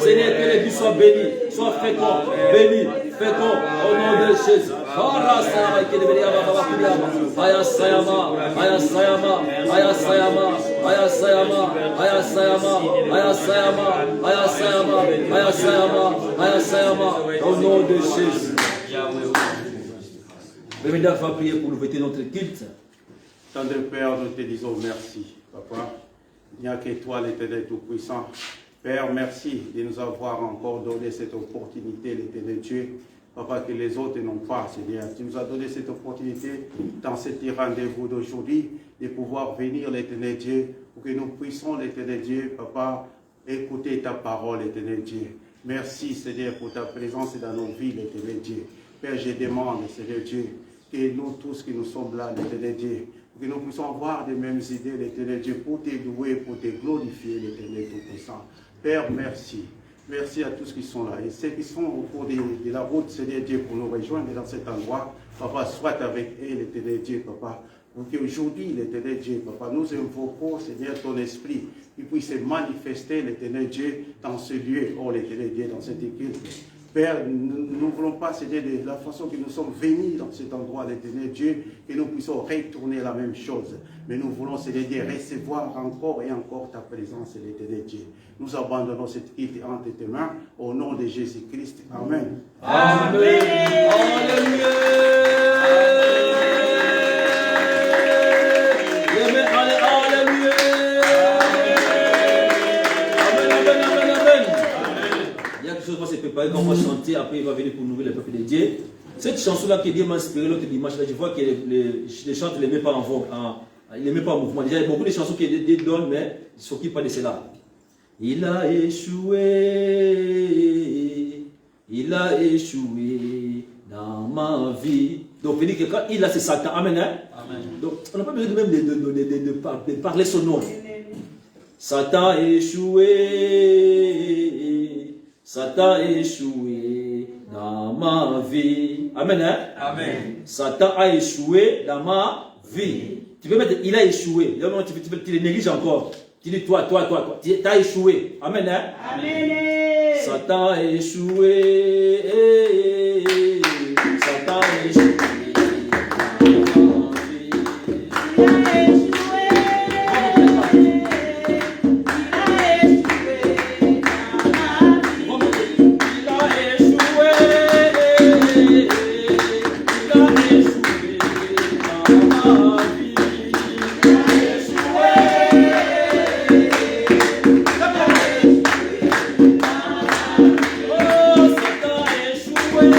Seigneur, que les vies soient bénies, soient féconds, bénis, féconds, au nom de Jésus. Aya Sayama, Aya Sayama, Aya Sayama, Aya Sayama, Aya Sayama, Aya Sayama, Aya Sayama, Aya Sayama, Aya Sayama, au nom de Jésus. Bienvenue, va prier pour nous fêter notre culte. Tendre Père, nous te disons merci, Papa. Il n'y a que toi, l'Éternel Tout-Puissant. Père, merci de nous avoir encore donné cette opportunité, l'Éternel Dieu. Papa, que les autres n'ont pas, Seigneur. Tu nous as donné cette opportunité dans ce rendez-vous d'aujourd'hui de pouvoir venir, l'Éternel Dieu, pour que nous puissions, l'Éternel Dieu, Papa, écouter ta parole, l'Éternel Dieu. Merci, Seigneur, pour ta présence dans nos vies, l'Éternel Dieu. Père, je demande, Seigneur Dieu, que nous tous qui nous sommes là, l'Éternel Dieu, que nous puissions avoir les mêmes idées, l'Éternel Dieu, pour te louer, pour te glorifier, l'Éternel Tout-Puissant. Père, merci. Merci à tous qui sont là. Et ceux qui sont au cours de la route, Seigneur Dieu, pour nous rejoindre dans cet endroit, Papa, soit avec eux, l'Éternel Dieu, Papa. Pour qu'aujourd'hui, l'Éternel Dieu, Papa, nous invoquons, Seigneur, ton esprit, qui puisse se manifester, l'Éternel Dieu, dans ce lieu, oh l'Éternel Dieu, dans cette équipe. Père, nous ne voulons pas, Seigneur, de la façon que nous sommes venus dans cet endroit, l'Éternel Dieu, que nous puissions retourner la même chose. Mais nous voulons, Seigneur Dieu, recevoir encore et encore ta présence, l'Éternel Dieu. Nous abandonnons cette quitte entre tes mains, au nom de Jésus-Christ. Amen. Amen. Alléluia. Alléluia. Amen, amen, amen, amen. Il y a quelque chose qui va se préparer, quand on va chanter, après il va venir pour nourrir le peuple de Dieu. Cette chanson-là que Dieu m'a inspiré l'autre dimanche, là, je vois que les chants ne les met pas en vogue, il ne les met pas en mouvement. Déjà, il y a beaucoup de chansons que Dieu donne, mais il ne s'occupe pas de cela. Il a échoué dans ma vie. Donc, il dit que quand il a, c'est Satan. Amen. Hein? Amen. Donc, on n'a pas besoin même de parler son nom. Satan a échoué. Satan a échoué dans ma vie. Amen. Hein? Amen. Satan a échoué dans ma vie. Tu peux mettre, il a échoué. Tu le négliges encore. Tu dis, toi, tu as échoué. Amen. Hein? Amen. Satan a échoué. Satan a échoué. Échoué.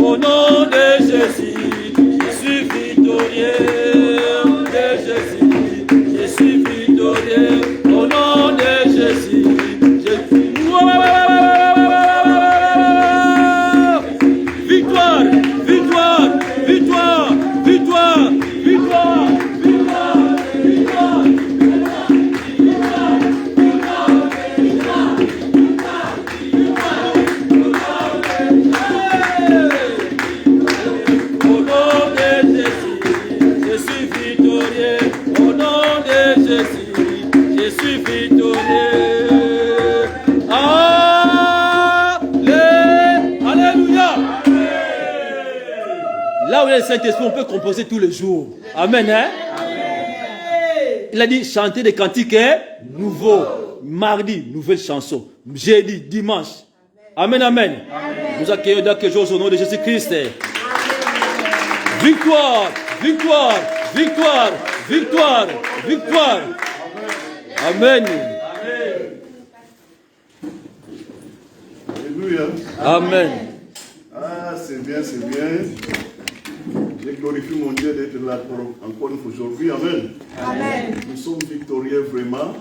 Au nom de Jésus, je suis victorieux. De Jésus, je suis victorieux. Au nom de Jésus, je suis victoire, victoire, victoire, victoire, victoire, victoire, au nom de Jésus, je suis victorieux. Au nom de Jésus, je suis victorieux. Alléluia. Là où il y a le Saint-Esprit, on peut composer tous les jours. Amen. Hein? Il a dit chanter des cantiques nouveaux. Mardi, nouvelle chanson. Jeudi, dimanche. Amen, amen. Nous accueillons dans quelques jours au nom de Jésus-Christ. Victoire, victoire, victoire, victoire, victoire. Amen. Alléluia. Amen. Ah, c'est bien, c'est bien. Je glorifie mon Dieu d'être là encore une fois aujourd'hui. Amen. Amen. Nous sommes victorieux vraiment.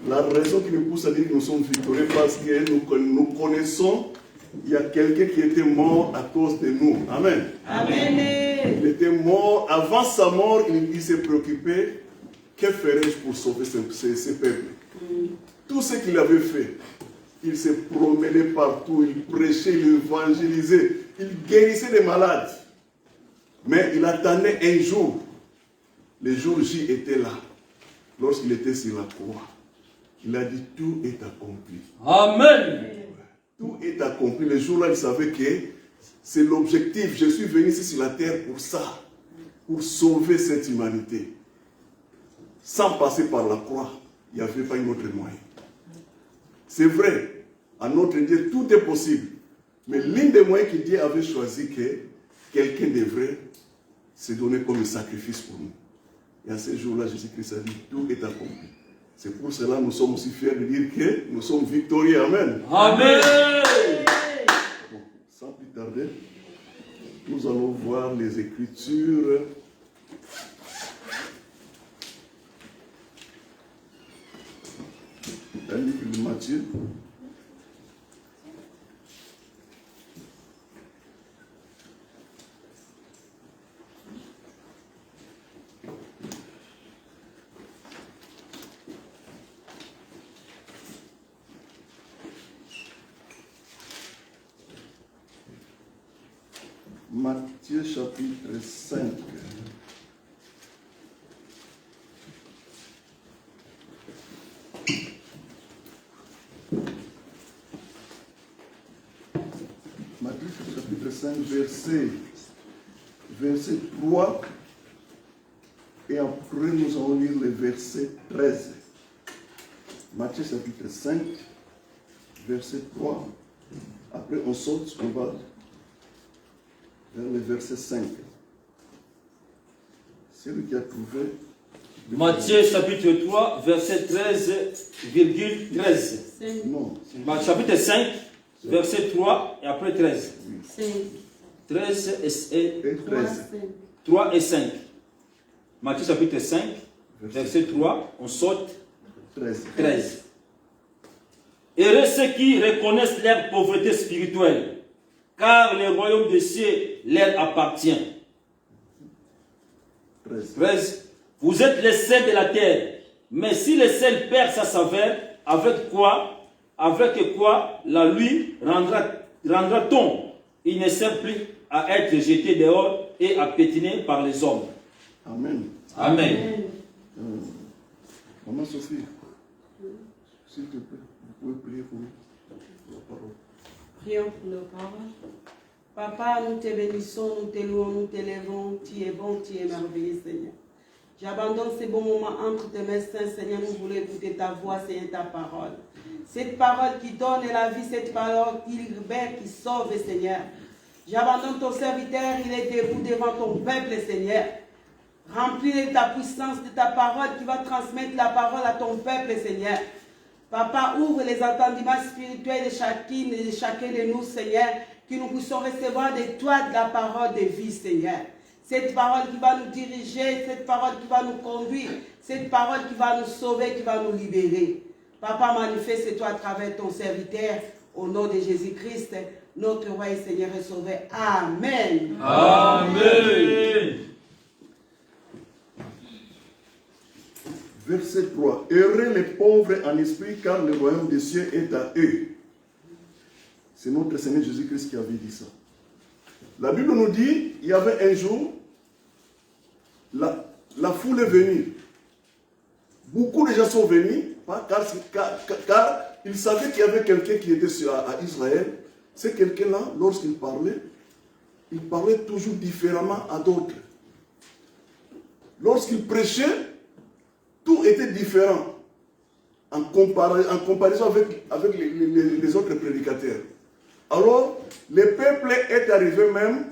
La raison qui nous pousse à dire que nous sommes victorieux, parce que nous connaissons, il y a quelqu'un qui était mort à cause de nous. Amen. Amen. Il était mort. Avant sa mort, il s'est préoccupé. Que ferais-je pour sauver ce peuple? Tout ce qu'il avait fait. Il s'est promené partout, il prêchait, il évangélisait, il guérissait les malades. Mais il attendait un jour. Le jour J était là. Lorsqu'il était sur la croix, il a dit tout est accompli. Amen. Tout est accompli. Le jour-là, il savait que c'est l'objectif. Je suis venu ici sur la terre pour ça, pour sauver cette humanité. Sans passer par la croix, il n'y avait pas un autre moyen. C'est vrai, à notre Dieu, tout est possible. Mais l'un des moyens que Dieu avait choisi, que quelqu'un devrait se donner comme un sacrifice pour nous. Et à ce jour-là, Jésus-Christ a dit, tout est accompli. C'est pour cela que nous sommes aussi fiers de dire que nous sommes victorieux. Amen. Amen. Bon, sans plus tarder, nous allons voir les Écritures. Dans le livre de Matthieu. Matthieu chapitre 5. Matthieu chapitre 5, verset 3. Et après, nous allons lire le verset 13. Matthieu chapitre 5, verset 3. Après, on saute, on va vers le verset 5. Celui qui a trouvé. Matthieu chapitre 3, verset 13,13. Non. Chapitre 5, verset 3 et après 13. 13 et 3 et 5. Matthieu chapitre 5, verset 3, on saute 13. Heureux ceux qui reconnaissent leur pauvreté spirituelle, car le royaume des cieux leur appartient. 13. Vous êtes les sels de la terre, mais si le sel perd sa saveur, avec quoi la lui rendra-t-on? Il ne sert plus à être jeté dehors et à pétiner par les hommes. Amen. Amen. Maman Sophie, s'il te plaît, vous pouvez prier pour nous. La parole. Prions pour nos paroles. Papa, nous te bénissons, nous te louons, nous te lèvons. Tu es bon, tu es merveilleux, Seigneur. J'abandonne ces bons moments entre tes mains, Seigneur. Nous voulons écouter ta voix, Seigneur, ta parole. Cette parole qui donne la vie, cette parole qui libère, qui sauve, Seigneur. J'abandonne ton serviteur, il est debout devant ton peuple, Seigneur. Remplis de ta puissance, de ta parole qui va transmettre la parole à ton peuple, Seigneur. Papa, ouvre les entendements spirituels de chacune et de chacun de nous, Seigneur, que nous puissions recevoir de toi de la parole de vie, Seigneur. Cette parole qui va nous diriger, cette parole qui va nous conduire, cette parole qui va nous sauver, qui va nous libérer. Papa, manifeste-toi à travers ton serviteur, au nom de Jésus-Christ, notre roi et Seigneur et Sauveur. Amen. Amen. Verset 3. Heureux les pauvres en esprit, car le royaume des cieux est à eux. C'est notre Seigneur Jésus-Christ qui avait dit ça. La Bible nous dit, il y avait un jour, la foule est venue. Beaucoup de gens sont venus, car ils savaient qu'il y avait quelqu'un qui était à Israël. C'est quelqu'un-là, lorsqu'il parlait toujours différemment à d'autres. Lorsqu'il prêchait, tout était différent en comparaison avec les autres prédicateurs. Alors, le peuple est arrivé même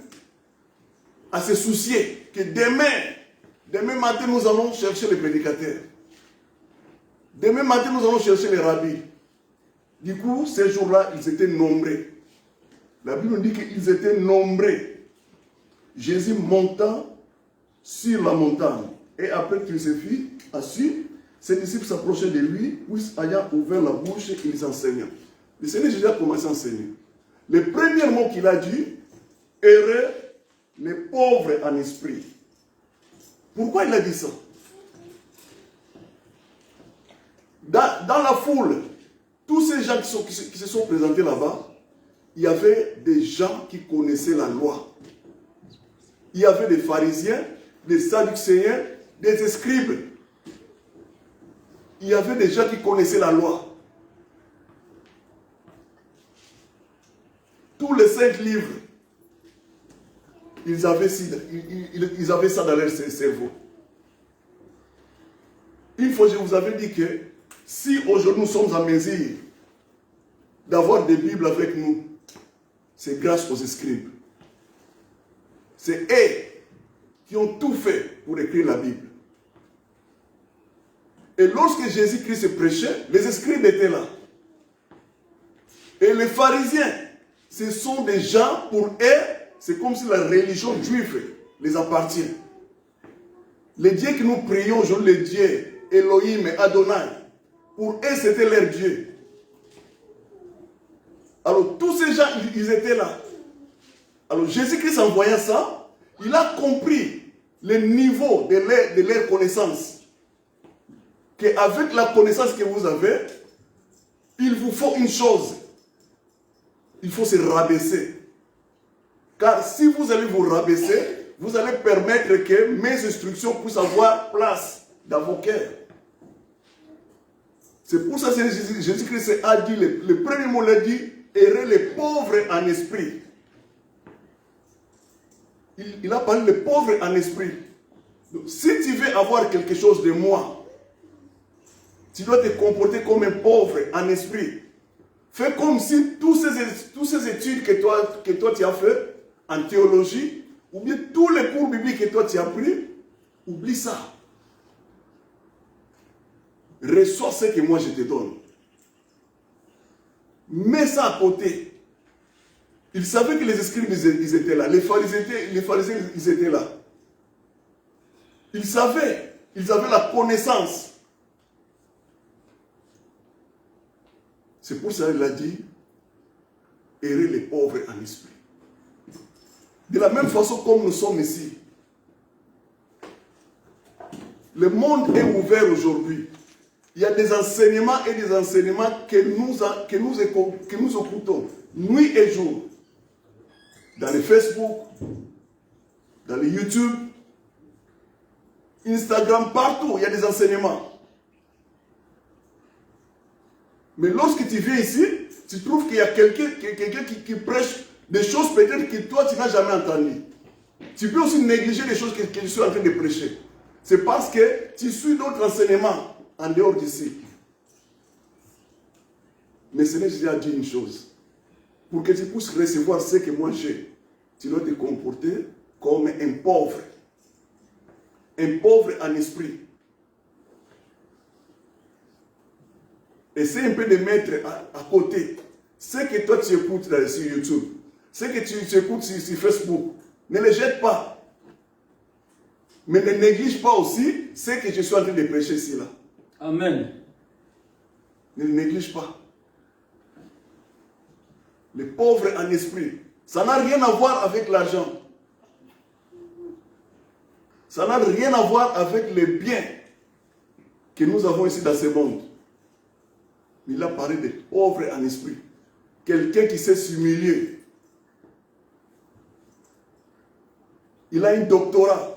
à se soucier que demain matin, nous allons chercher les prédicateurs. Demain matin, nous allons chercher les rabbis. Du coup, ces jours-là, ils étaient nombreux. La Bible nous dit qu'ils étaient nombreux. Jésus monta sur la montagne. Et après qu'il se fit assis, ses disciples s'approchaient de lui, puis ayant ouvert la bouche, ils enseignaient. Le Seigneur Jésus a commencé à enseigner. Le premier mot qu'il a dit, heureux les pauvres en esprit. Pourquoi il a dit ça? Dans la foule, tous ces gens qui se sont présentés là-bas, il y avait des gens qui connaissaient la loi. Il y avait des pharisiens, des sadducéens, des scribes. Il y avait des gens qui connaissaient la loi. Tous les 5 livres, ils avaient ça dans leur cerveau. Une fois, je vous avais dit que si aujourd'hui nous sommes en mesure d'avoir des Bibles avec nous, c'est grâce aux scribes. C'est eux qui ont tout fait pour écrire la Bible. Et lorsque Jésus-Christ prêchait, les scribes étaient là. Et les pharisiens, ce sont des gens, pour eux, c'est comme si la religion juive les appartient. Les dieux que nous prions aujourd'hui, les dieux Elohim et Adonai, pour eux, c'était leur Dieu. Alors, tous ces gens, ils étaient là. Alors, Jésus-Christ, en voyant ça, il a compris le niveau de leur connaissance. Qu'avec la connaissance que vous avez, il vous faut une chose. Il faut se rabaisser. Car si vous allez vous rabaisser, vous allez permettre que mes instructions puissent avoir place dans vos cœurs. C'est pour ça que Jésus-Christ a dit, le premier mot l'a dit, heureux les pauvres en esprit. Il a parlé des pauvres en esprit. Donc, si tu veux avoir quelque chose de moi, tu dois te comporter comme un pauvre en esprit. Fais comme si toutes ces études que toi tu as fait en théologie, ou bien tous les cours bibliques que toi tu as pris, oublie ça. Reçois ce que moi je te donne. Mets ça à côté. Ils savaient que les scribes ils étaient là. Les pharisiens ils étaient là. Ils savaient. Ils avaient la connaissance. C'est pour ça qu'il a dit, heureux les pauvres en esprit. De la même façon comme nous sommes ici. Le monde est ouvert aujourd'hui. Il y a des enseignements et des enseignements que nous écoutons nuit et jour. Dans les Facebook, dans les YouTube, Instagram, partout, il y a des enseignements. Mais lorsque tu viens ici, tu trouves qu'il y a quelqu'un qui prêche des choses peut-être que toi tu n'as jamais entendues. Tu peux aussi négliger les choses que je suis en train de prêcher. C'est parce que tu suis d'autres enseignements en dehors d'ici. Mais Seigneur Jésus a dit une chose. Pour que tu puisses recevoir ce que moi j'ai, tu dois te comporter comme un pauvre. Un pauvre en esprit. Essaye un peu de mettre à côté ce que toi tu écoutes sur YouTube. ce que tu écoutes sur Facebook, ne les jette pas. Mais ne néglige pas aussi ce que je suis en train de prêcher ici là. Amen. Ne le néglige pas. Les pauvres en esprit, ça n'a rien à voir avec l'argent. Ça n'a rien à voir avec les biens que nous avons ici dans ce monde. Il a parlé des pauvres en esprit. Quelqu'un qui sait s'humilier. Il a un doctorat.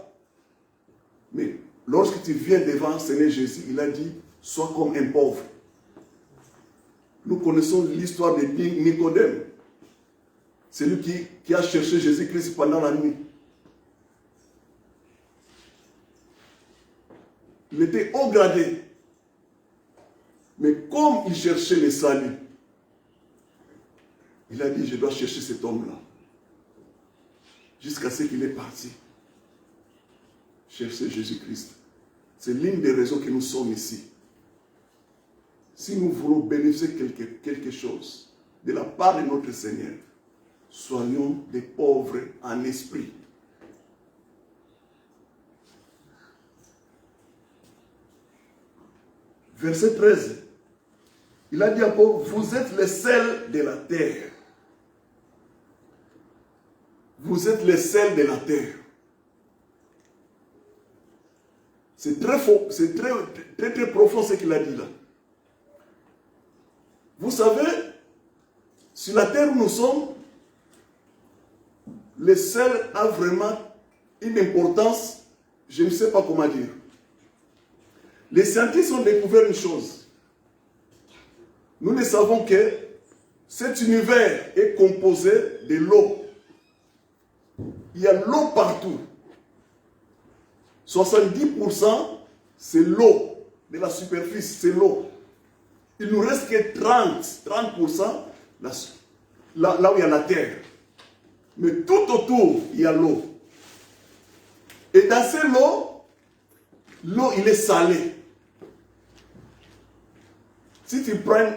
Mais lorsque tu viens devant Seigneur Jésus, il a dit, sois comme un pauvre. Nous connaissons l'histoire de Nicodème. Celui qui a cherché Jésus-Christ pendant la nuit. Il était haut gradé. Mais comme il cherchait le salut, il a dit, je dois chercher cet homme-là. Jusqu'à ce qu'il est parti. Chercher Jésus-Christ. C'est l'une des raisons que nous sommes ici. Si nous voulons bénéficier quelque chose de la part de notre Seigneur, soyons des pauvres en esprit. Verset 13. Il a dit encore, vous êtes le sel de la terre. Vous êtes le sel de la terre. C'est très faux, c'est très profond ce qu'il a dit là. Vous savez, sur la terre où nous sommes, le sel a vraiment une importance, je ne sais pas comment dire. Les scientifiques ont découvert une chose. Nous ne savons que cet univers est composé de l'eau. Il y a l'eau partout. 70% c'est l'eau de la superficie, c'est l'eau. Il nous reste que 30% là où il y a la terre. Mais tout autour, il y a l'eau. Et dans cette l'eau, il est salé. Si tu prends,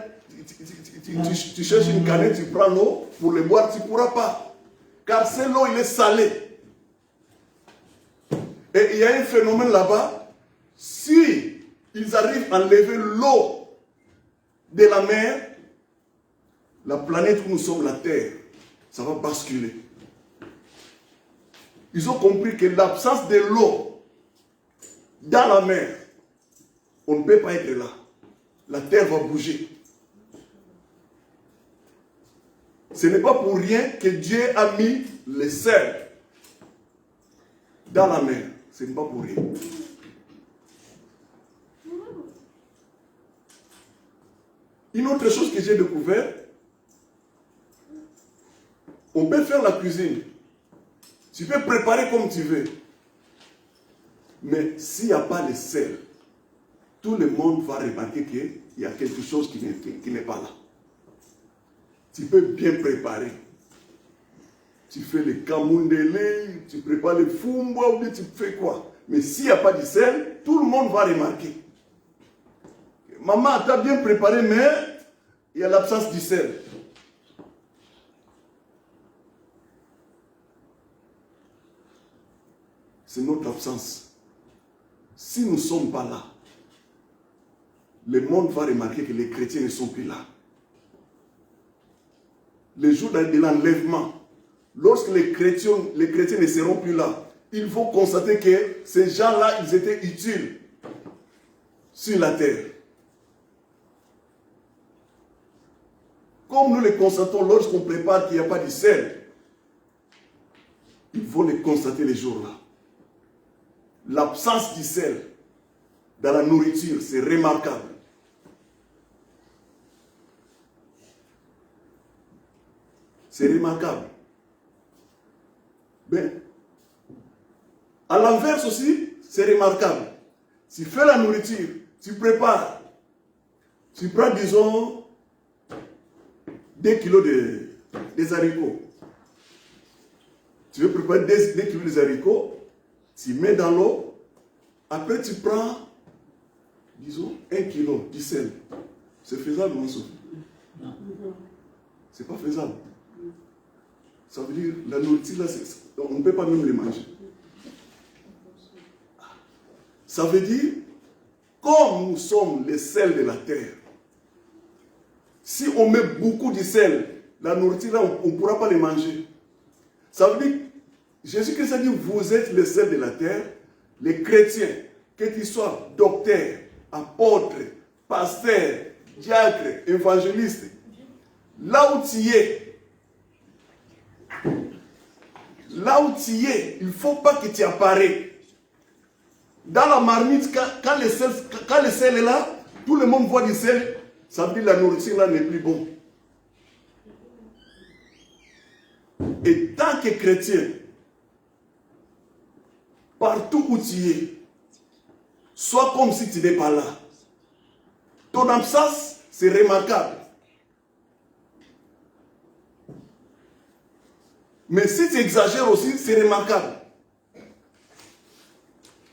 tu cherches une canette, tu prends l'eau, pour le boire, tu ne pourras pas. Car cette l'eau, il est salé. Et il y a un phénomène là-bas, si ils arrivent à enlever l'eau de la mer, la planète où nous sommes, la Terre, ça va basculer. Ils ont compris que l'absence de l'eau dans la mer, on ne peut pas être là. La Terre va bouger. Ce n'est pas pour rien que Dieu a mis le sel dans la mer. Ce n'est pas pour rien. Une autre chose que j'ai découvert, on peut faire la cuisine. Tu peux préparer comme tu veux. Mais s'il n'y a pas de sel, tout le monde va remarquer qu'il y a quelque chose qui n'est pas là. Tu peux bien préparer. Tu fais le kamundele, tu prépares le fumba, ou tu fais quoi. Mais s'il n'y a pas de sel, tout le monde va remarquer. Maman, tu as bien préparé, mais il y a l'absence du sel. C'est notre absence. Si nous ne sommes pas là, le monde va remarquer que les chrétiens ne sont plus là. Le jour de l'enlèvement, lorsque les chrétiens ne seront plus là, ils vont constater que ces gens-là, ils étaient utiles sur la terre. Comme nous les constatons lorsqu'on prépare qu'il n'y a pas de sel, ils vont les constater les jours-là. L'absence du sel dans la nourriture, c'est remarquable. C'est remarquable. Mais, à l'inverse aussi, c'est remarquable. Tu fais la nourriture, tu prépares. Tu prends, disons, 2 kilos des haricots. Tu veux préparer 2 kilos des haricots, tu mets dans l'eau, après tu prends, disons, 1 kilo de sel. C'est faisable, mon soeur? C'est pas faisable. Ça veut dire, la nourriture, là, on ne peut pas même les manger. Ça veut dire, comme nous sommes les sels de la terre, si on met beaucoup de sel, la nourriture, là, on ne pourra pas les manger. Ça veut dire, Jésus-Christ a dit, vous êtes les sels de la terre, les chrétiens, que tu sois docteur, apôtre, pasteur, diacre, évangéliste, là où tu es, il ne faut pas que tu apparaisses. Dans la marmite, quand le sel est là, tout le monde voit du sel, ça veut dire que la nourriture là n'est plus bonne. Et tant que chrétien, partout où tu es, sois comme si tu n'es pas là. Ton absence, c'est remarquable. Mais si tu exagères aussi, c'est remarquable.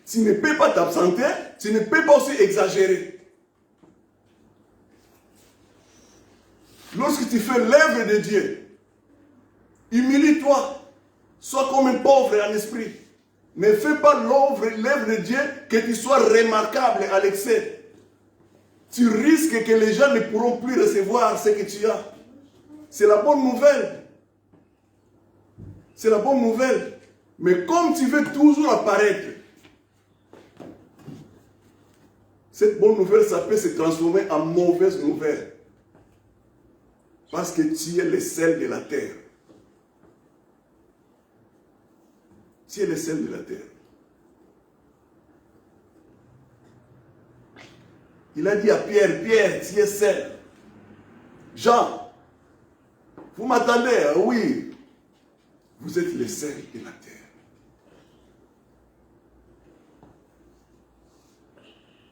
Tu ne peux pas t'absenter, tu ne peux pas aussi exagérer. Lorsque tu fais l'œuvre de Dieu, humilie-toi, sois comme un pauvre en esprit. Ne fais pas l'œuvre de Dieu que tu sois remarquable à l'excès. Tu risques que les gens ne pourront plus recevoir ce que tu as. C'est la bonne nouvelle. C'est la bonne nouvelle. Mais comme tu veux toujours apparaître, cette bonne nouvelle, ça peut se transformer en mauvaise nouvelle. Parce que tu es le sel de la terre. Tu es le sel de la terre. Il a dit à Pierre, Pierre, tu es sel. Jean, vous m'attendez? Oui. Vous êtes le sel de la terre.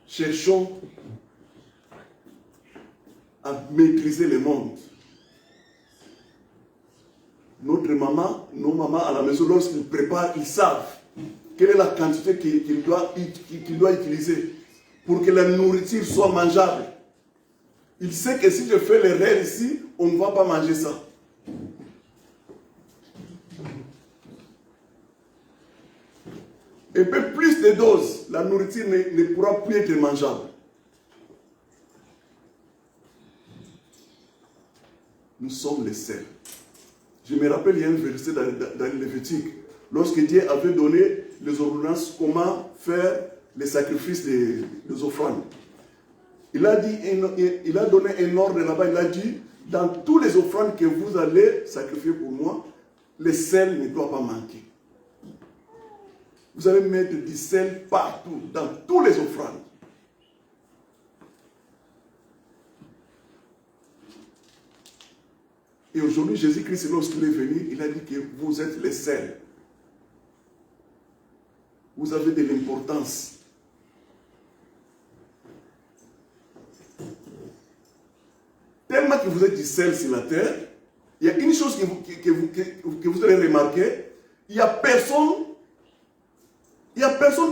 Cherchons à maîtriser le monde. Notre maman, nos mamans à la maison, lorsqu'ils préparent, ils savent quelle est la quantité qu'ils doivent utiliser pour que la nourriture soit mangeable. Il sait que si je fais l'erreur ici, on ne va pas manger ça. Un peu plus de doses, la nourriture ne pourra plus être mangeable. Nous sommes les sels. Je me rappelle, il y a un verset dans le Lévitique, lorsque Dieu avait donné les ordonnances, comment faire les sacrifices des offrandes. Il a donné un ordre là-bas, il a dit, dans toutes les offrandes que vous allez sacrifier pour moi, le sel ne doit pas manquer. Vous allez mettre du sel partout, dans toutes les offrandes. Et aujourd'hui, Jésus-Christ, lorsqu'il est venu, il a dit que vous êtes les sels. Vous avez de l'importance. Tellement que vous êtes du sel sur la terre, il y a une chose que vous allez remarquer, il n'y a personne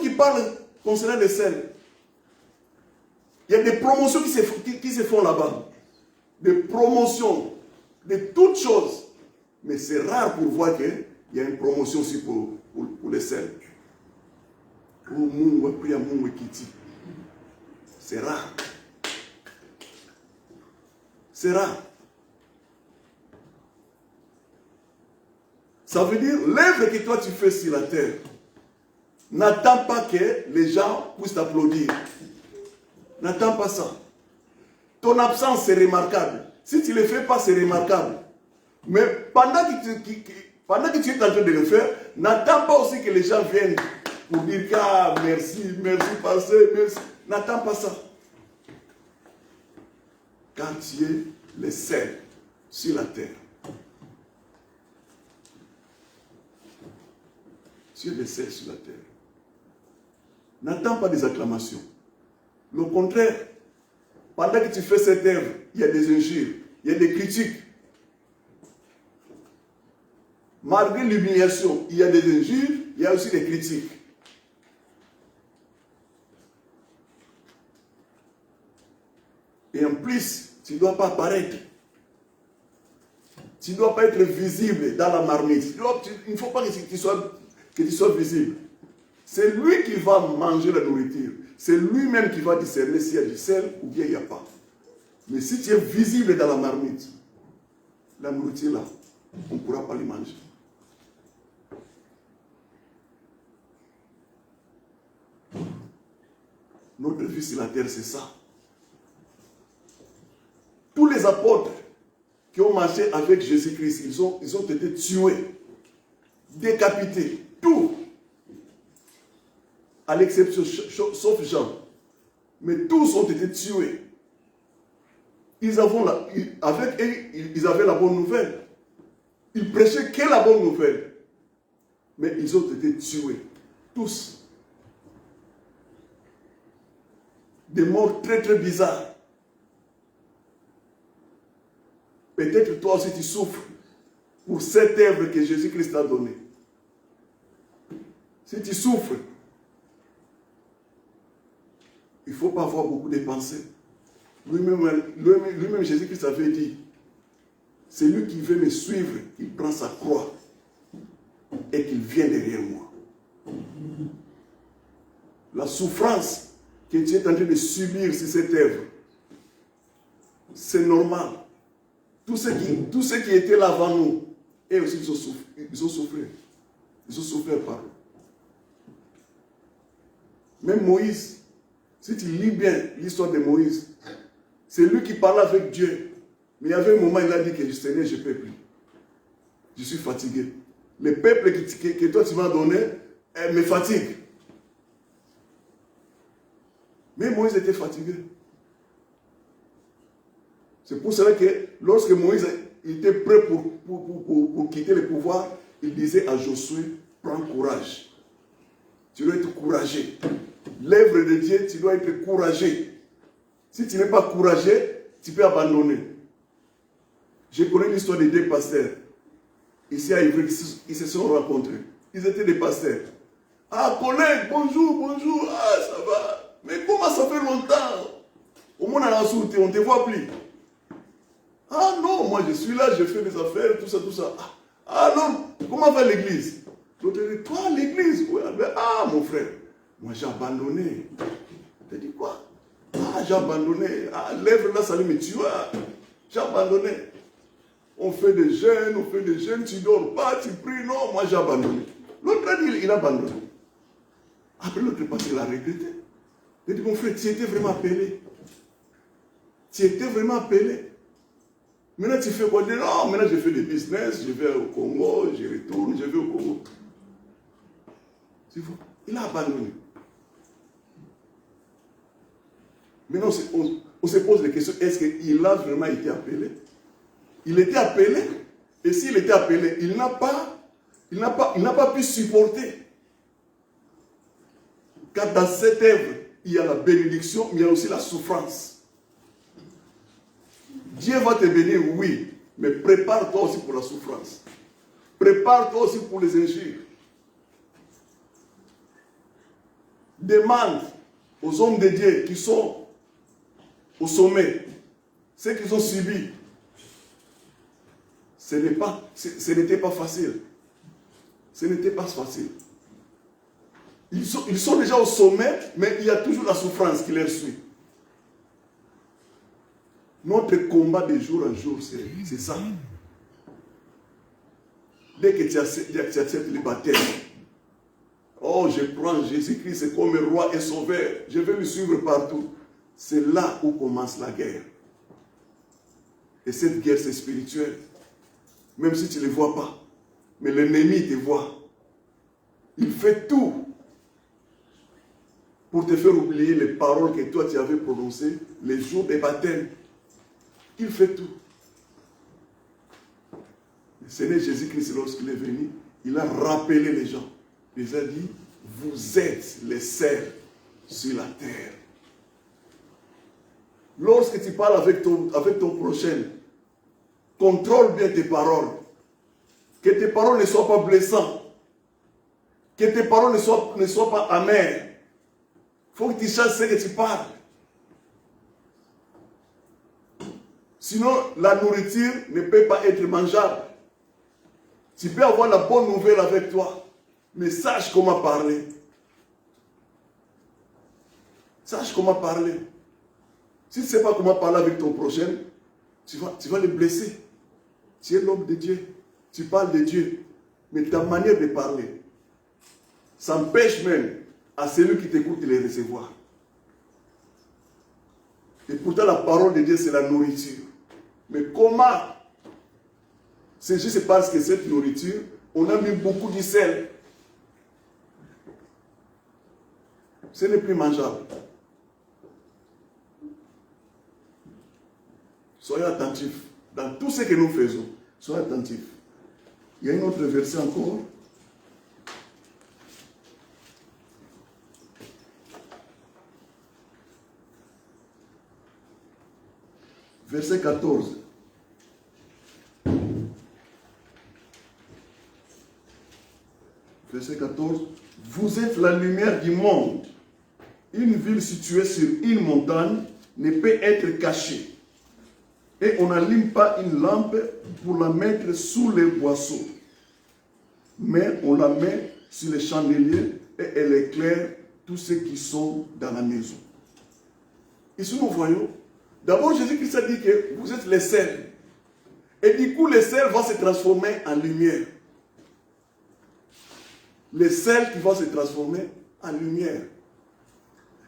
qui parle concernant le sel. Il y a des promotions qui se font là-bas. Des promotions de toutes choses. Mais c'est rare pour voir qu'il y a une promotion aussi pour le sel. C'est rare. C'est rare. Ça veut dire, l'œuvre que toi tu fais sur la terre, n'attends pas que les gens puissent t'applaudir. N'attends pas ça. Ton absence, c'est remarquable. Si tu ne le fais pas, c'est remarquable. Mais pendant que tu es en train de le faire, n'attends pas aussi que les gens viennent pour dire ah, merci, pasteur, merci. N'attends pas ça. Quand tu es le sel sur la terre, tu es le sel sur la terre. N'attends pas des acclamations. Au contraire, pendant que tu fais cette œuvre, il y a des injures, il y a des critiques. Malgré l'humiliation, il y a des injures, il y a aussi des critiques. Et en plus, tu ne dois pas apparaître. Tu ne dois pas être visible dans la marmite. Il ne faut pas que tu sois visible. C'est lui qui va manger la nourriture. C'est lui-même qui va discerner s'il y a du sel ou bien il n'y a pas. Mais si tu es visible dans la marmite, la nourriture là, on ne pourra pas les manger. Notre vie sur la terre, c'est ça. Tous les apôtres qui ont marché avec Jésus-Christ, ils ont été tués, décapités, tout. À l'exception, sauf Jean. Mais tous ont été tués. Avec eux, ils avaient la bonne nouvelle. Ils prêchaient que la bonne nouvelle. Mais ils ont été tués. Tous. Des morts très très bizarres. Peut-être toi aussi tu souffres pour cette œuvre que Jésus-Christ t'a donnée. Si tu souffres, il ne faut pas avoir beaucoup de pensées. Lui-même Jésus-Christ avait dit, c'est lui qui veut me suivre, il prend sa croix et qu'il vient derrière moi. La souffrance que tu es en train de subir sur cette œuvre, c'est normal. Tous ceux qui étaient là avant nous, eux aussi ils ont souffert. Ils ont souffert par eux. Même Moïse, si tu lis bien l'histoire de Moïse, c'est lui qui parlait avec Dieu. Mais il y avait un moment, il a dit que Seigneur, je ne peux plus. Je suis fatigué. Le peuple que toi tu m'as donné me fatigue. Mais Moïse était fatigué. C'est pour cela que lorsque Moïse était prêt pour quitter le pouvoir, il disait à Josué, prends courage. Tu dois être courageux. L'œuvre de Dieu, tu dois être courageux. Si tu n'es pas courageux, tu peux abandonner. Je connais l'histoire des deux pasteurs. Ici à Ivry, ils se sont rencontrés. Ils étaient des pasteurs. Ah, collègue, bonjour. Ah, ça va. Mais comment ça fait longtemps? Au moins, on ne te voit plus. Ah non, moi je suis là, je fais des affaires, tout ça. Ah non, comment va l'église? L'autre dit, toi, l'église? Ah, mon frère, moi j'ai abandonné. Tu dis quoi? Ah, j'ai abandonné. Ah, lèvre là, ça allait me tuer. J'ai abandonné. On fait des jeûnes, tu ne dors pas, tu pries. Non, moi j'ai abandonné. L'autre a dit, il a abandonné. Après, l'autre passé, il a regretté. Il dit, mon frère, tu étais vraiment appelé. Maintenant, tu fais quoi? Non, maintenant, je fais des business, je vais au Congo, je retourne, je vais au Congo. Il a abandonné. Maintenant, on se pose la question, est-ce qu'il a vraiment été appelé? Il était appelé, et s'il était appelé, il n'a pas pu supporter. Car dans cette œuvre, il y a la bénédiction, mais il y a aussi la souffrance. Dieu va te bénir, oui, mais prépare-toi aussi pour la souffrance. Prépare-toi aussi pour les injures. Demande aux hommes de Dieu qui sont au sommet, ce qu'ils ont subi. Ce n'était pas facile. Ce n'était pas facile. Ils sont déjà au sommet, mais il y a toujours la souffrance qui les suit. Notre combat de jour en jour, c'est ça. Dès que tu acceptes le baptême, oh, je prends Jésus-Christ comme roi et sauveur, je vais le suivre partout. C'est là où commence la guerre. Et cette guerre, c'est spirituel. Même si tu ne le vois pas. Mais l'ennemi te voit. Il fait tout pour te faire oublier les paroles que toi tu avais prononcées les jours des baptêmes. Il fait tout. Le Seigneur Jésus-Christ, lorsqu'il est venu, il a rappelé les gens. Il a dit, vous êtes les sels sur la terre. Lorsque tu parles avec ton prochain, contrôle bien tes paroles. Que tes paroles ne soient pas blessantes. Que tes paroles ne soient pas amères. Il faut que tu saches ce que tu parles. Sinon, la nourriture ne peut pas être mangeable. Tu peux avoir la bonne nouvelle avec toi, mais sache comment parler. Sache comment parler. Si tu ne sais pas comment parler avec ton prochain, tu vas le blesser. Tu es l'homme de Dieu. Tu parles de Dieu. Mais ta manière de parler, ça empêche même à celui qui t'écoute de les recevoir. Et pourtant, la parole de Dieu, c'est la nourriture. Mais comment? C'est juste parce que cette nourriture, on a mis beaucoup de sel. Ce n'est plus mangeable. Soyez attentifs. Dans tout ce que nous faisons, soyez attentifs. Il y a une autre verset encore. Verset 14. Verset 14. Vous êtes la lumière du monde. Une ville située sur une montagne ne peut être cachée. Et on n'allume pas une lampe pour la mettre sous les boisseaux. Mais on la met sur les chandeliers et elle éclaire tous ceux qui sont dans la maison. Ici nous voyons, d'abord Jésus-Christ a dit que vous êtes les sels. Et du coup, les sels vont se transformer en lumière. Les sels qui vont se transformer en lumière.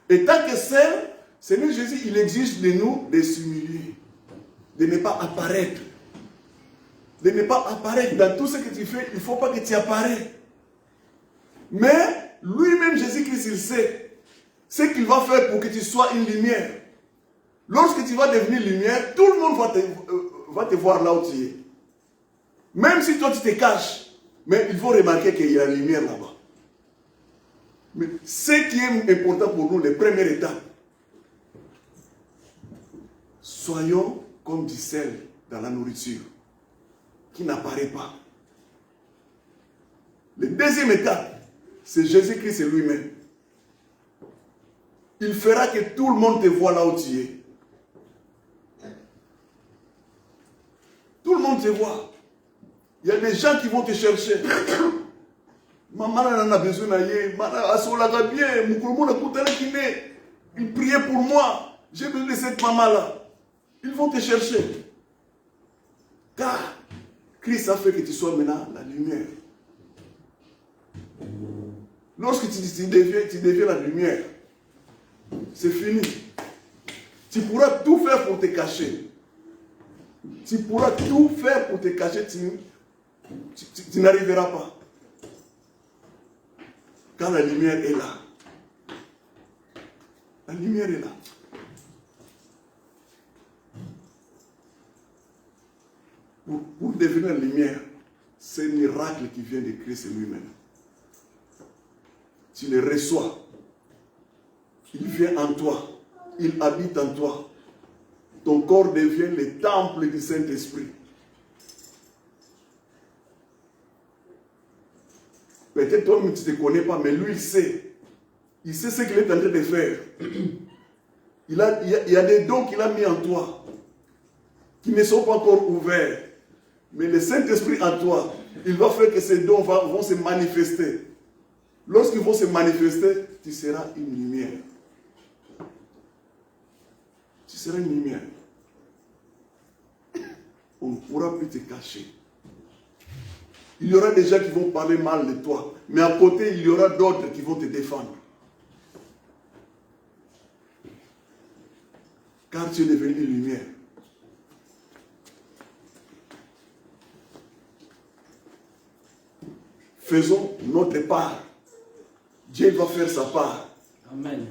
Et tant que sel, Seigneur Jésus, il exige de nous de s'humilier. De ne pas apparaître. De ne pas apparaître. Dans tout ce que tu fais, il ne faut pas que tu apparaisses. Mais lui-même, Jésus-Christ, il sait ce qu'il va faire pour que tu sois une lumière. Lorsque tu vas devenir lumière, tout le monde va te voir là où tu es. Même si toi tu te caches, mais il faut remarquer qu'il y a la lumière là-bas. Mais ce qui est important pour nous, les premières étapes, soyons comme du sel dans la nourriture, qui n'apparaît pas. La deuxième étape, c'est Jésus-Christ lui-même. Il fera que tout le monde te voit là où tu es. Tout le monde te voit. Il y a des gens qui vont te chercher. Maman en a besoin d'aller. Il priait pour moi. J'ai besoin de cette maman-là. Ils vont te chercher. Car Christ a fait que tu sois maintenant la lumière. Lorsque tu deviens la lumière, c'est fini. Tu pourras tout faire pour te cacher. Tu pourras tout faire pour te cacher, tu n'arriveras pas. Car la lumière est là. La lumière est là. Pour devenir lumière, c'est un miracle qui vient de Christ lui-même. Tu le reçois. Il vient en toi. Il habite en toi. Ton corps devient le temple du Saint-Esprit. Peut-être toi, tu ne te connais pas, mais lui, il sait. Il sait ce qu'il est en train de faire. Il y a des dons qu'il a mis en toi, qui ne sont pas encore ouverts. Mais le Saint-Esprit en toi, il va faire que ces dons vont se manifester. Lorsqu'ils vont se manifester, tu seras une lumière. Tu seras une lumière. On ne pourra plus te cacher. Il y aura des gens qui vont parler mal de toi. Mais à côté, il y aura d'autres qui vont te défendre. Car tu es devenu une lumière. Faisons notre part. Dieu va faire sa part. Amen.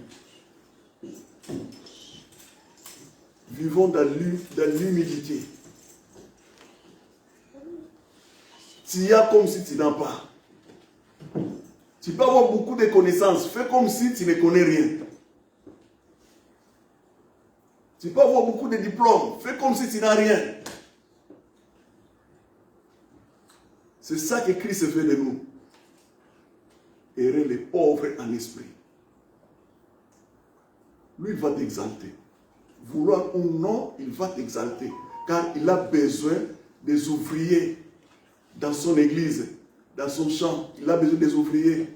Vivons dans l'humilité. Tu y as comme si tu n'as pas. Tu peux avoir beaucoup de connaissances. Fais comme si tu ne connais rien. Tu peux avoir beaucoup de diplômes. Fais comme si tu n'as rien. C'est ça que Christ fait de nous. Errer les pauvres en esprit. Lui, il va t'exalter. Vouloir ou non, il va t'exalter. car il a besoin des ouvriers dans son église, dans son champ. Il a besoin des ouvriers.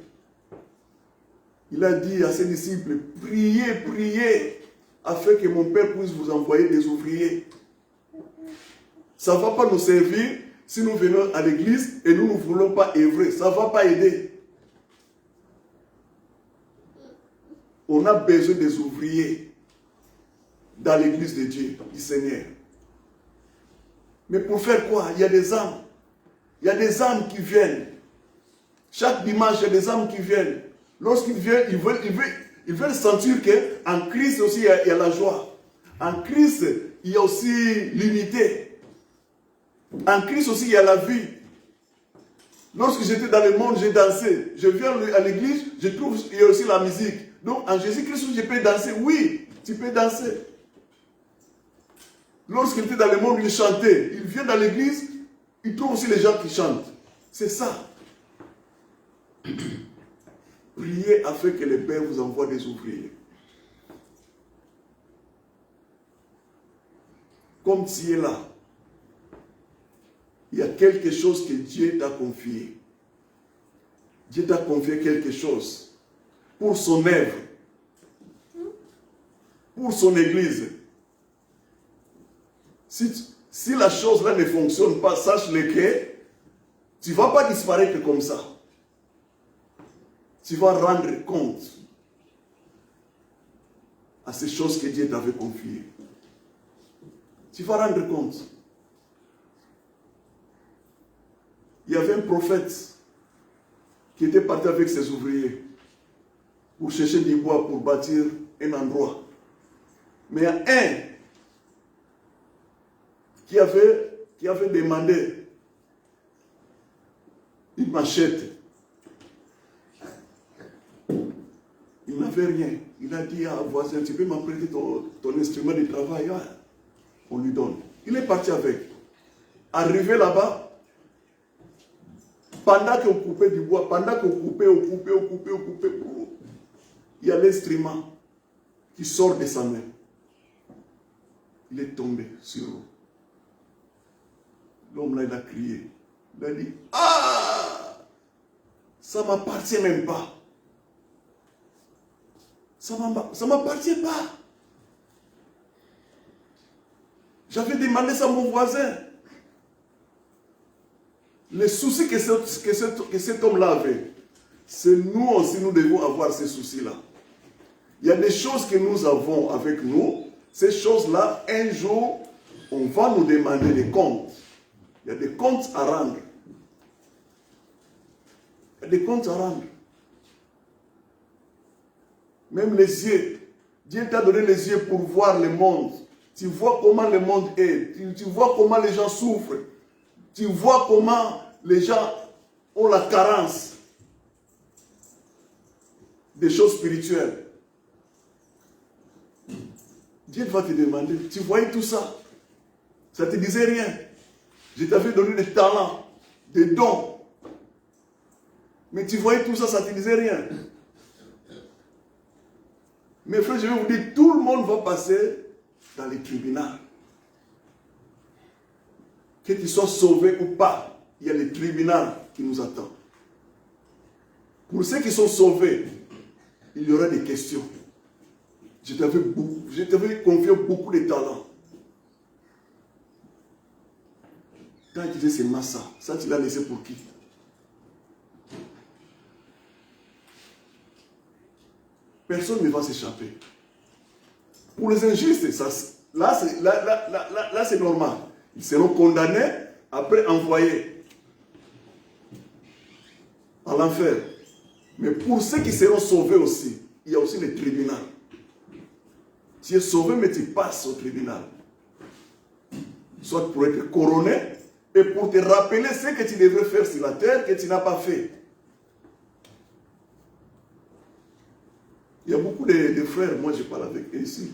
Il a dit à ses disciples, priez, priez, afin que mon Père puisse vous envoyer des ouvriers. Ça ne va pas nous servir si nous venons à l'église et nous ne voulons pas œuvrer. Ça ne va pas aider. On a besoin des ouvriers dans l'église de Dieu, du Seigneur. Mais pour faire quoi? Il y a des âmes. Il y a des âmes qui viennent. Chaque dimanche, il y a des âmes qui viennent. Lorsqu'ils viennent, ils veulent sentir qu'en Christ aussi, il y a la joie. En Christ, il y a aussi l'unité. En Christ aussi, il y a la vie. Lorsque j'étais dans le monde, j'ai dansé. Je viens à l'église, je trouve qu'il y a aussi la musique. Donc, en Jésus-Christ, je peux danser. Oui, tu peux danser. Lorsqu'il était dans le monde, il chantait. Il vient dans l'église, il trouve aussi les gens qui chantent. C'est ça. Priez afin que le Père vous envoie des ouvriers. Comme tu es là, il y a quelque chose que Dieu t'a confié. Dieu t'a confié quelque chose pour son œuvre, pour son église. Si la chose-là ne fonctionne pas, sache-le que tu ne vas pas disparaître comme ça. Tu vas rendre compte à ces choses que Dieu t'avait confiées. Tu vas rendre compte. Il y avait un prophète qui était parti avec ses ouvriers pour chercher du bois pour bâtir un endroit. Mais il y a un qui avait demandé une machette. Il n'avait rien. Il a dit à un voisin, tu peux m'apprêter ton instrument de travail? On lui donne. Il est parti avec. Arrivé là-bas, pendant qu'on coupait du bois, pendant qu'on coupait, il y a l'instrument qui sort de sa main. Il est tombé sur l'eau. L'homme là, il a crié. Il a dit, ah, ça ne m'appartient même pas. Ça ne m'appartient pas. J'avais demandé ça à mon voisin. Les soucis que cet homme-là avait, c'est nous aussi, nous devons avoir ces soucis-là. Il y a des choses que nous avons avec nous. Ces choses-là, un jour, on va nous demander des comptes. Il y a des comptes à rendre. Il y a des comptes à rendre. Même les yeux. Dieu t'a donné les yeux pour voir le monde. Tu vois comment le monde est. Tu vois comment les gens souffrent. Tu vois comment les gens ont la carence des choses spirituelles. Dieu va te demander, tu voyais tout ça? Ça ne te disait rien. Je t'avais donné des talents, des dons. Mais tu voyais tout ça, ça ne te disait rien. Mes frères, je vais vous dire, tout le monde va passer dans les tribunaux. Que tu sois sauvé ou pas, il y a les tribunaux qui nous attendent. Pour ceux qui sont sauvés, il y aura des questions. Je t'avais confié beaucoup de talents. Quand tu disais c'est Massa, ça tu l'as laissé pour qui? Personne ne va s'échapper. Pour les injustes, là c'est normal. Ils seront condamnés, après envoyés à l'enfer. Mais pour ceux qui seront sauvés aussi, il y a aussi les tribunaux. Tu es sauvé, mais tu passes au tribunal. Soit pour être couronné, et pour te rappeler ce que tu devrais faire sur la terre, que tu n'as pas fait. Il y a beaucoup de frères, moi je parle avec eux ici.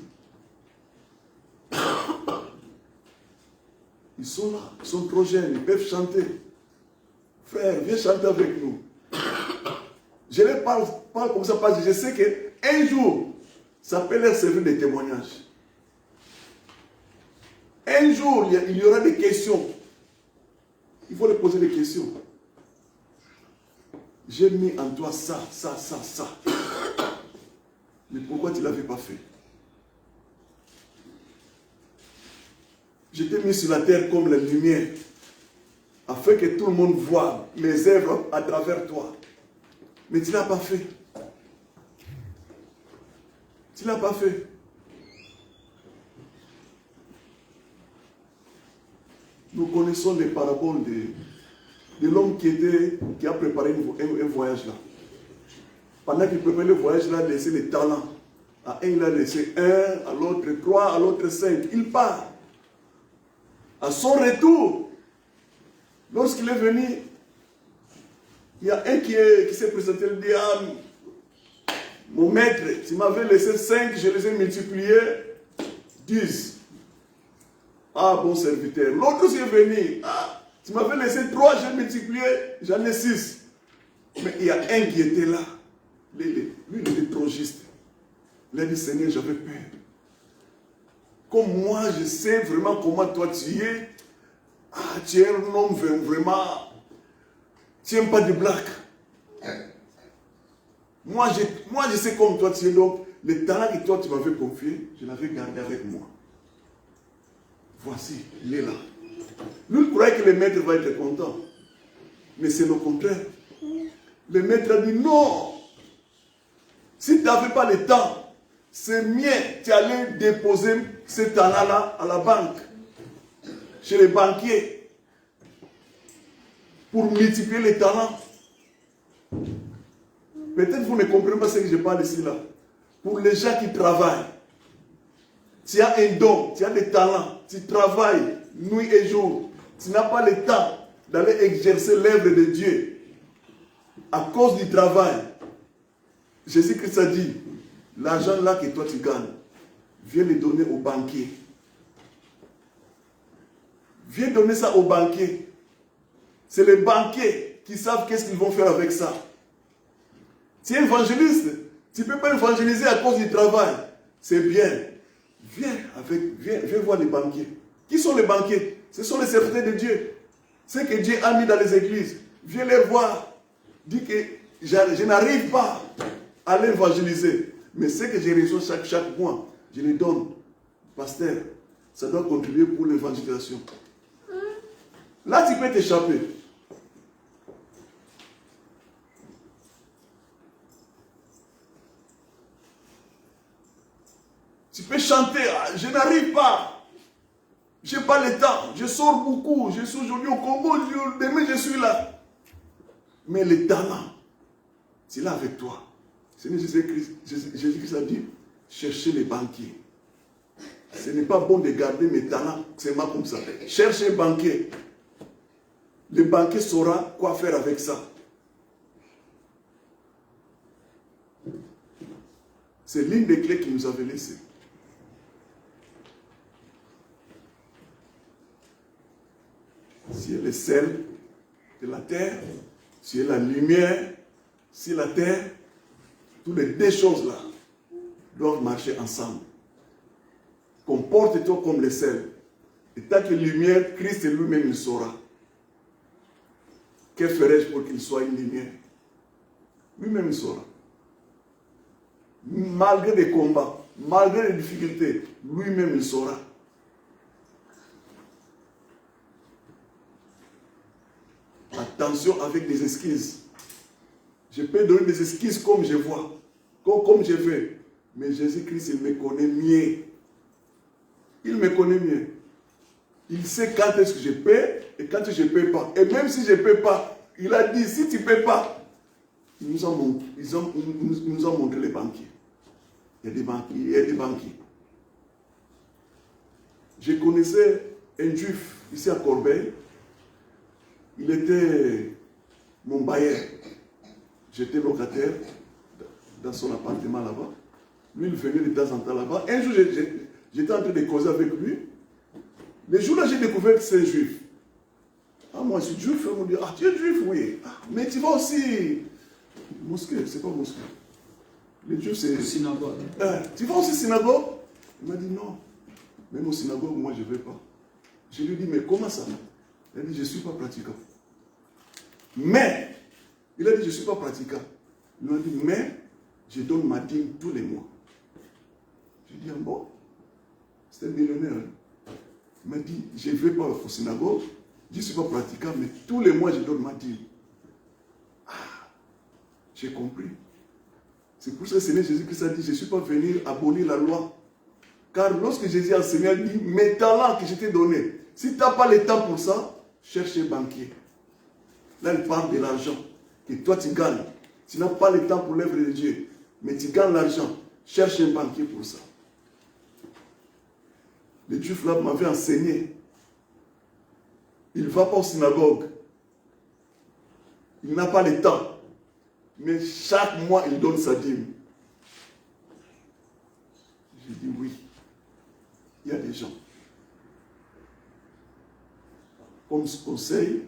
Ils sont là, ils sont trop jeunes, ils peuvent chanter. Frère, viens chanter avec nous. Je leur parle comme ça parce que je sais qu'un jour, ça peut leur servir de témoignage. Un jour, il y aura des questions. Il faut lui poser des questions. J'ai mis en toi ça, ça, ça, ça. Mais pourquoi tu ne l'avais pas fait? Je t'ai mis sur la terre comme la lumière, afin que tout le monde voit mes œuvres à travers toi. Mais tu ne l'as pas fait. Tu ne l'as pas fait. Nous connaissons les paraboles de l'homme qui a préparé un voyage là. Pendant qu'il préparait le voyage, il a laissé les talents. À un, il a laissé 1, à l'autre 3, à l'autre 5. Il part. À son retour, lorsqu'il est venu, il y a un qui s'est présenté, il dit, ah, mon maître, tu m'avais laissé 5, je les ai multipliés 10. Ah, bon serviteur. L'autre aussi est venu, ah, tu m'avais laissé 3, j'ai multiplié, j'en ai 6. Mais il y a un qui était là. Lui, il était trop juste. Il a dit, Seigneur, j'avais peur. Comme moi, je sais vraiment comment toi tu es. Ah, tu es un homme vraiment. Tu n'aimes pas de blagues. Moi, je sais comme toi tu es. Donc, le talent que toi tu m'avais confié, je l'avais gardé avec moi. Voici, il est là. Lui, il croyait que le maître va être content. Mais c'est le contraire. Le maître a dit non. Si tu n'avais pas le temps, c'est mieux, tu allais déposer ce talent-là à la banque, chez les banquiers, pour multiplier les talents. Peut-être vous ne comprenez pas ce que je parle ici là. Pour les gens qui travaillent, tu as un don, tu as des talents, tu travailles nuit et jour, tu n'as pas le temps d'aller exercer l'œuvre de Dieu à cause du travail. Jésus-Christ a dit, l'argent là que toi tu gagnes, viens le donner aux banquiers. Viens donner ça aux banquiers. C'est les banquiers qui savent qu'est-ce qu'ils vont faire avec ça. Tu es évangéliste, tu ne peux pas évangéliser à cause du travail. C'est bien. Viens voir les banquiers. Qui sont les banquiers? Ce sont les serviteurs de Dieu. Ceux que Dieu a mis dans les églises. Viens les voir. Dis que je n'arrive pas à l'évangéliser. Mais ce que je reçois chaque mois, je les donne. Pasteur, ça doit contribuer pour l'évangélisation. Là, tu peux t'échapper. Tu peux chanter, je n'arrive pas. Je n'ai pas le temps. Je sors beaucoup. Je suis aujourd'hui au Congo. Demain, je suis là. Mais le talent, c'est là avec toi. Seigneur Jésus-Christ a dit, cherchez les banquiers. Ce n'est pas bon de garder mes talents seulement comme ça. Cherchez un banquier. Le banquier saura quoi faire avec ça. C'est l'une des clés qu'il nous avait laissées. Si elle est le sel de la terre, si elle est la lumière, si la terre, toutes les deux choses-là doivent marcher ensemble. Comporte-toi comme le sel. Et tant que lumière, Christ lui-même il saura. Que ferais-je pour qu'il soit une lumière? Lui-même il saura. Malgré les combats, malgré les difficultés, lui-même il saura. Attention avec des esquisses. Je peux donner des esquisses comme je vois, comme je veux. Mais Jésus-Christ, il me connaît mieux. Il me connaît mieux. Il sait quand est-ce que je paie et quand je ne paie pas. Et même si je ne paie pas, il a dit, si tu ne paies pas, il nous a montré les banquiers. Il y a des banquiers, il y a des banquiers. Je connaissais un juif ici à Corbeil. Il était mon bailleur. J'étais locataire dans son appartement là-bas. Lui, il venait de temps en temps là-bas. Un jour, j'étais en train de causer avec lui. Le jour-là, j'ai découvert que c'est un juif. Ah, moi, je suis juif. On me dit, ah, tu es juif, oui. Ah, mais tu vas aussi. Mosquée, c'est pas mosquée. Le juif, c'est. Synagogue. Tu vas aussi synagogue? Il m'a dit non. Même au synagogue, moi, je ne vais pas. Je lui dis, mais comment ça? Il a dit, je ne suis pas pratiquant. Mais, il a dit, je ne suis pas pratiquant. Il m'a dit, mais, je donne ma dîme tous les mois. Je lui ai dit, ah bon? C'est un millionnaire. Hein? Il m'a dit, je ne vais pas au synagogue, je ne suis pas pratiquant, mais tous les mois, je donne ma dîme. Ah, j'ai compris. C'est pour ça que le Seigneur Jésus-Christ a dit, je ne suis pas venu abolir la loi. Car lorsque Jésus a enseigné, il dit, mes talents que je t'ai donnés, si tu n'as pas le temps pour ça, cherche un banquier. Là, il parle de l'argent que toi tu gagnes. Tu n'as pas le temps pour l'œuvre de Dieu, mais tu gagnes l'argent. Cherche un banquier pour ça. Le Juif là m'avait enseigné. Il ne va pas au synagogue. Il n'a pas le temps. Mais chaque mois, il donne sa dîme. J'ai dit oui. Il y a des gens. Comme ce conseil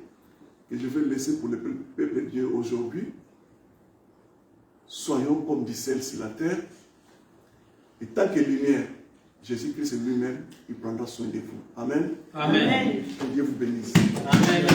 que je vais laisser pour le peuple de Dieu aujourd'hui, soyons comme du sel sur la terre. Et tant que lumière, Jésus-Christ lui-même, il prendra soin de vous. Amen. Amen. Que Dieu vous bénisse. Amen.